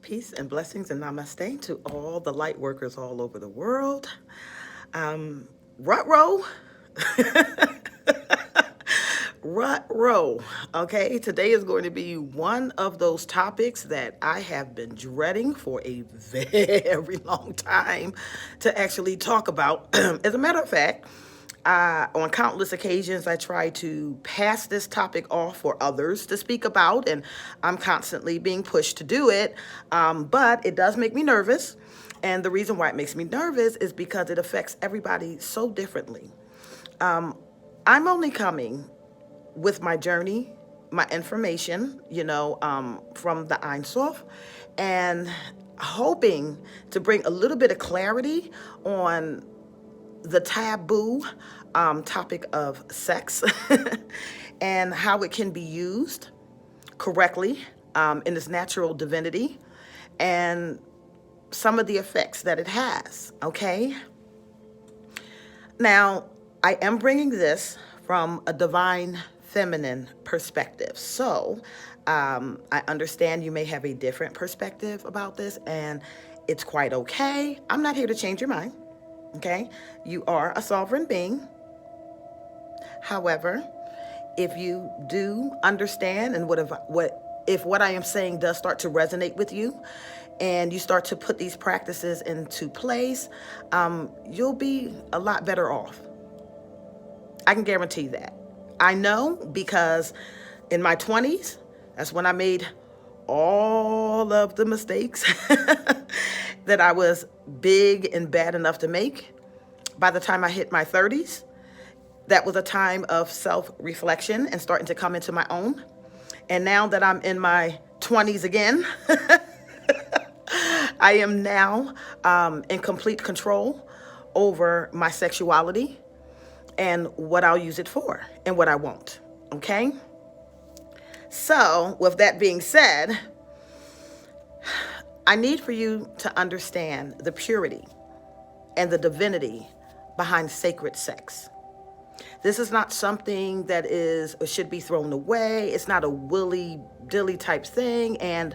Peace and blessings and namaste to all the light workers all over the world. Rut row. Rut row. Okay, today is going to be one of those topics that I have been dreading for a very long time to actually talk about. As a matter of fact, on countless occasions, I try to pass this topic off for others to speak about, and I'm constantly being pushed to do it. But it does make me nervous. And the reason why it makes me nervous is because it affects everybody so differently. I'm only coming with my journey, my information, from the Ein Sof, and hoping to bring a little bit of clarity on the taboo topic of sex and how it can be used correctly in its natural divinity and some of the effects that it has, okay? Now, I am bringing this from a divine feminine perspective. So I understand you may have a different perspective about this, and it's quite okay. I'm not here to change your mind. Okay, you are a sovereign being. However, if you do understand, and if what I am saying does start to resonate with you, and you start to put these practices into place, you'll be a lot better off. I can guarantee that. I know because in my 20s, that's when I made all of the mistakes that I was big and bad enough to make. By the time I hit my 30s, that was a time of self-reflection and starting to come into my own. And now that I'm in my 20s again, I am now in complete control over my sexuality and what I'll use it for and what I won't, okay? So, with that being said, I need for you to understand the purity and the divinity behind sacred sex. This is not something that is or should be thrown away. It's not a willy-dilly type thing, and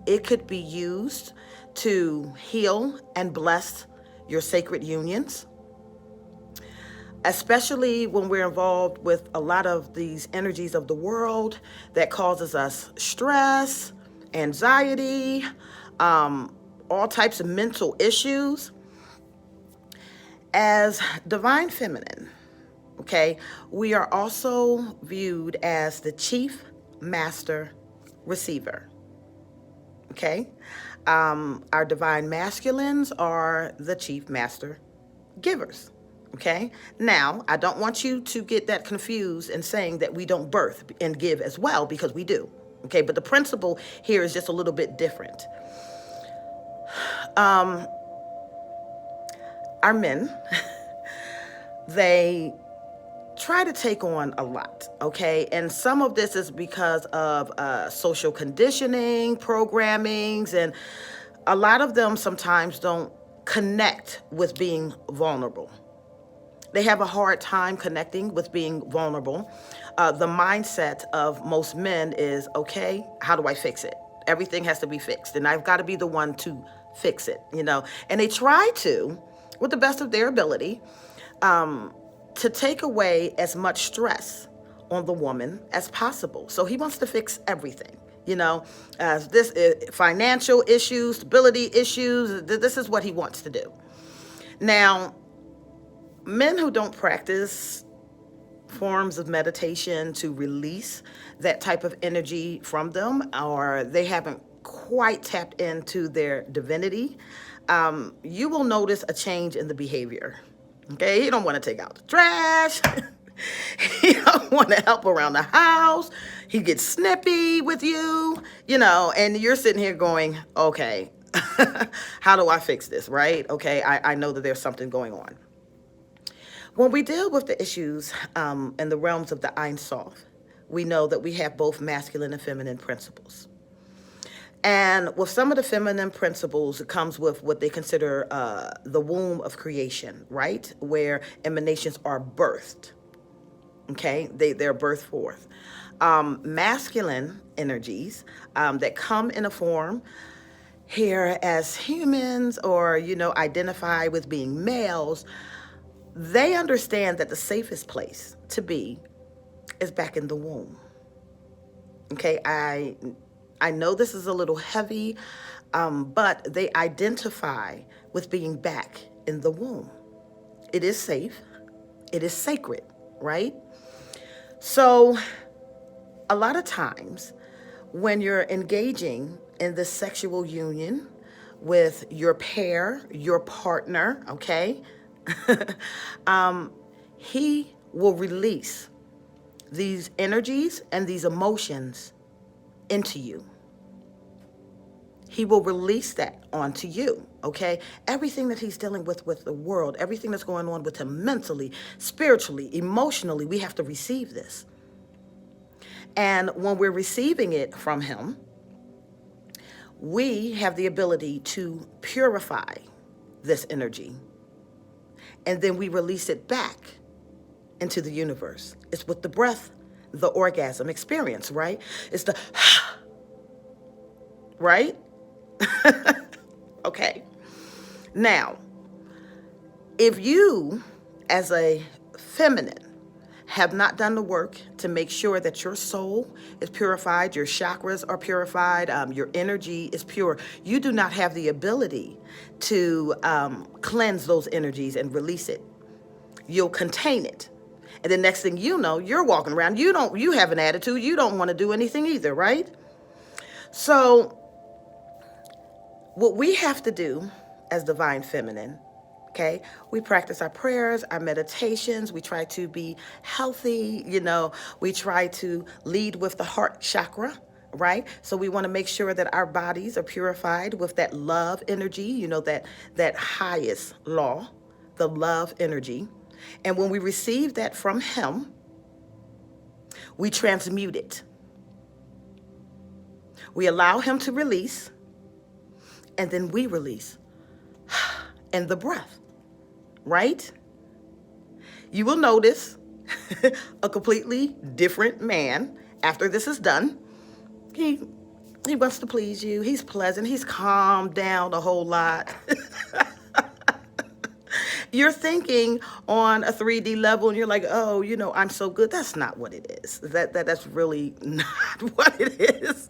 it could be used to heal and bless your sacred unions, especially when we're involved with a lot of these energies of the world that causes us stress, anxiety, all types of mental issues. As divine feminine, okay, we are also viewed as the chief master receiver, okay? Our divine masculines are the chief master givers, okay? Now, I don't want you to get that confused in saying that we don't birth and give as well, because we do, okay? But the principle here is just a little bit different. Our men, they try to take on a lot, okay? And some of this is because of social conditioning, programmings, and a lot of them sometimes don't connect with being vulnerable. They have a hard time connecting with being vulnerable. The mindset of most men is, okay, how do I fix it? Everything has to be fixed, and I've got to be the one to fix it, And they try to, with the best of their ability, to take away as much stress on the woman as possible. So he wants to fix everything, this financial issues, stability issues. This is what he wants to do. Now, men who don't practice forms of meditation to release that type of energy from them, or they haven't quite tapped into their divinity, you will notice a change in the behavior. Okay, you don't want to take out the trash. You don't want to help around the house. He gets snippy with you, and you're sitting here going, okay, how do I fix this, right? Okay, I know that there's something going on. When we deal with the issues in the realms of the Ein Sof, we know that we have both masculine and feminine principles. And with some of the feminine principles, it comes with what they consider the womb of creation, right? Where emanations are birthed, okay? They're birthed forth. Masculine energies that come in a form here as humans or, identify with being males, they understand that the safest place to be is back in the womb. Okay, I know this is a little heavy, but they identify with being back in the womb. It is safe. It is sacred, right? So a lot of times when you're engaging in this sexual union with your pair, your partner, okay, he will release these energies and these emotions into you. He will release that onto you, okay? Everything that he's dealing with the world, everything that's going on with him mentally, spiritually, emotionally, we have to receive this. And when we're receiving it from him, we have the ability to purify this energy. And then we release it back into the universe. It's with the breath, the orgasm experience, right? It's the, right? Okay. Now, if you, as a feminine, have not done the work to make sure that your soul is purified, your chakras are purified, your energy is pure, you do not have the ability to cleanse those energies and release it. You'll contain it. And the next thing you know, you're walking around. You have an attitude. You don't want to do anything either, right? So what we have to do as divine feminine, okay, we practice our prayers, our meditations. We try to be healthy. We try to lead with the heart chakra, right? So we want to make sure that our bodies are purified with that love energy, that highest law, the love energy. And when we receive that from him, we transmute it. We allow him to release, and then we release. And the breath, right? You will notice a completely different man after this is done. He wants to please you. He's pleasant. He's calmed down a whole lot. You're thinking on a 3D level and you're like, oh, I'm so good. That's not what it is. That's really not what it is.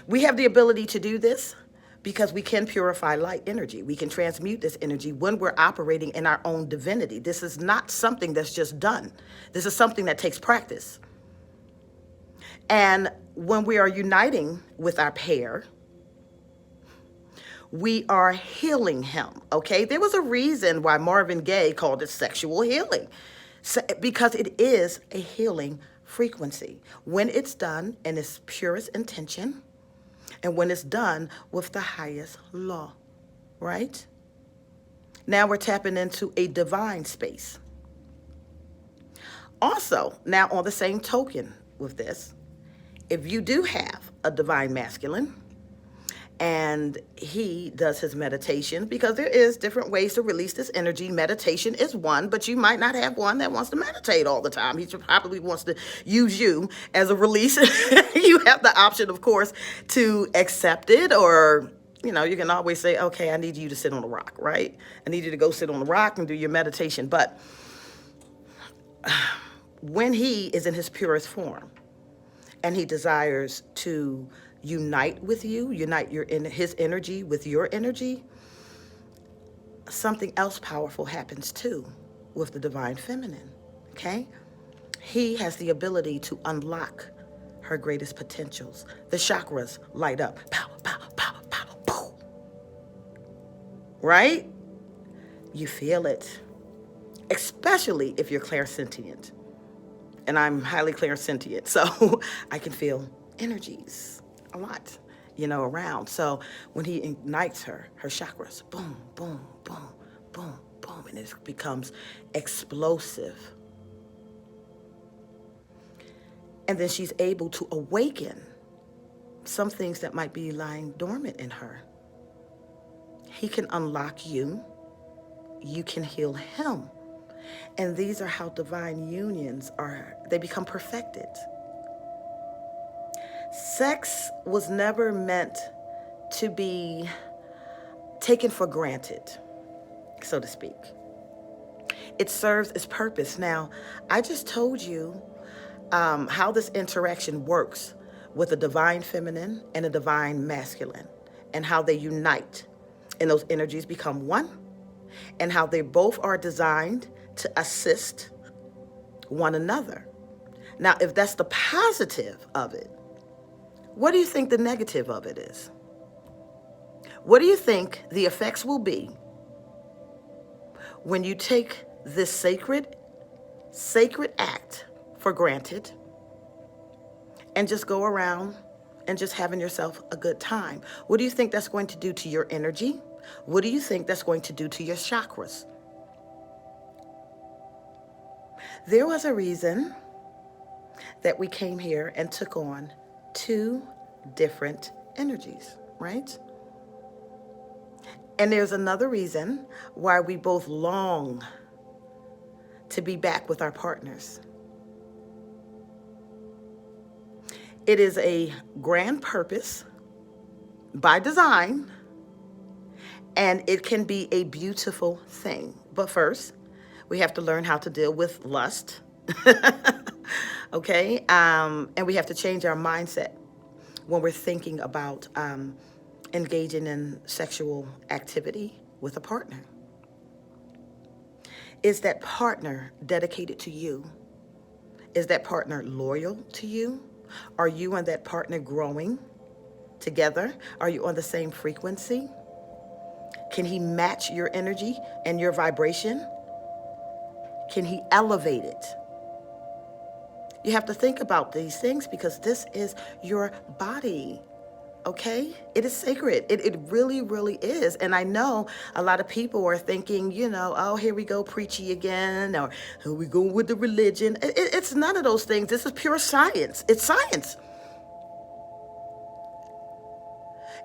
We have the ability to do this because we can purify light energy. We can transmute this energy when we're operating in our own divinity. This is not something that's just done. This is something that takes practice. And when we are uniting with our pair, we are healing him, okay? There was a reason why Marvin Gaye called it sexual healing, because it is a healing frequency when it's done in its purest intention and when it's done with the highest law, right? Now we're tapping into a divine space. Also, now on the same token with this, if you do have a divine masculine, and he does his meditation, because there is different ways to release this energy. Meditation is one, but you might not have one that wants to meditate all the time. He probably wants to use you as a release. You have the option, of course, to accept it, or you can always say, okay, I need you to sit on a rock, right? I need you to go sit on a rock and do your meditation. But when he is in his purest form and he desires to unite with you, unite his energy with your energy, something else powerful happens too with the divine feminine, okay? He has the ability to unlock her greatest potentials. The chakras light up. Pow, pow, pow, pow, pow. Right? You feel it, especially if you're clairsentient. And I'm highly clairsentient, so I can feel energies a lot, around. So when he ignites her chakras, boom, boom, boom, boom, boom, and it becomes explosive. And then she's able to awaken some things that might be lying dormant in her. He can unlock you. You can heal him. And these are how divine unions they become perfected. Sex was never meant to be taken for granted, so to speak. It serves its purpose. Now, I just told you how this interaction works with a divine feminine and a divine masculine, and how they unite and those energies become one, and how they both are designed to assist one another. Now, if that's the positive of it, what do you think the negative of it is? What do you think the effects will be when you take this sacred act for granted and just go around and just having yourself a good time? What do you think that's going to do to your energy? What do you think that's going to do to your chakras? There was a reason that we came here and took on two different energies, right? And there's another reason why we both long to be back with our partners. It is a grand purpose by design, and it can be a beautiful thing. But first, we have to learn how to deal with lust, okay? And we have to change our mindset when we're thinking about engaging in sexual activity with a partner. Is that partner dedicated to you? Is that partner loyal to you? Are you and that partner growing together? Are you on the same frequency? Can he match your energy and your vibration? Can he elevate it? You have to think about these things because this is your body. Okay? It is sacred. It really, really is. And I know a lot of people are thinking, oh, here we go, preachy again, or here we go with the religion. It's none of those things. This is pure science. It's science.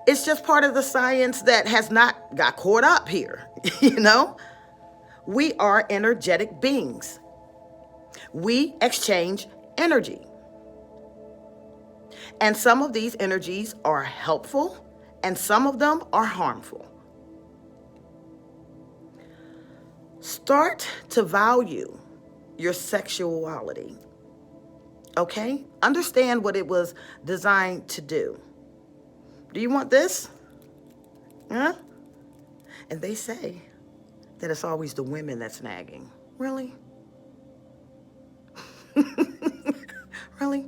It's just part of the science that has not got caught up here, We are energetic beings. We exchange energy. And some of these energies are helpful and some of them are harmful. Start to value your sexuality, okay? Understand what it was designed to do. Do you want this? Huh? And they say that it's always the women that's nagging. Really? Really?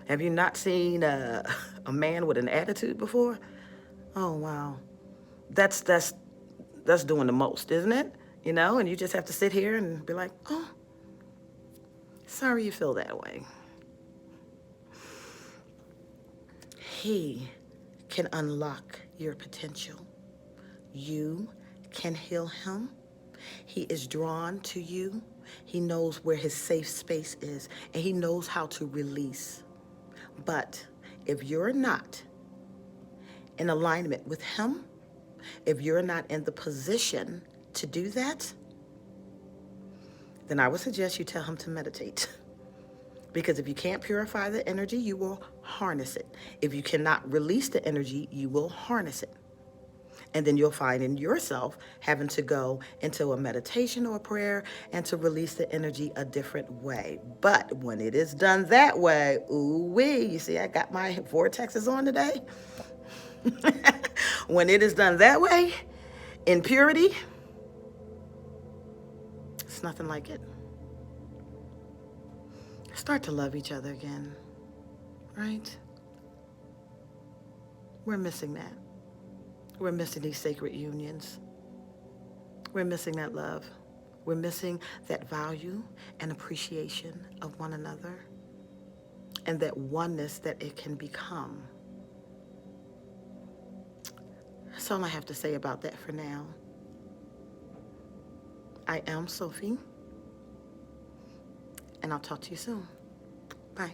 Have you not seen a man with an attitude before? Oh, wow. That's doing the most, isn't it? And you just have to sit here and be like, oh, sorry you feel that way. He can unlock your potential. You can heal him. He is drawn to you. He knows where his safe space is, and he knows how to release. But if you're not in alignment with him, if you're not in the position to do that, then I would suggest you tell him to meditate. Because if you can't purify the energy, you will harness it. If you cannot release the energy, you will harness it. And then you'll find in yourself having to go into a meditation or a prayer and to release the energy a different way. But when it is done that way, ooh-wee, you see I got my vortexes on today? When it is done that way, in purity, it's nothing like it. Start to love each other again, right? We're missing that. We're missing these sacred unions. We're missing that love. We're missing that value and appreciation of one another and that oneness that it can become. That's all I have to say about that for now. I am Sophie, and I'll talk to you soon. Bye.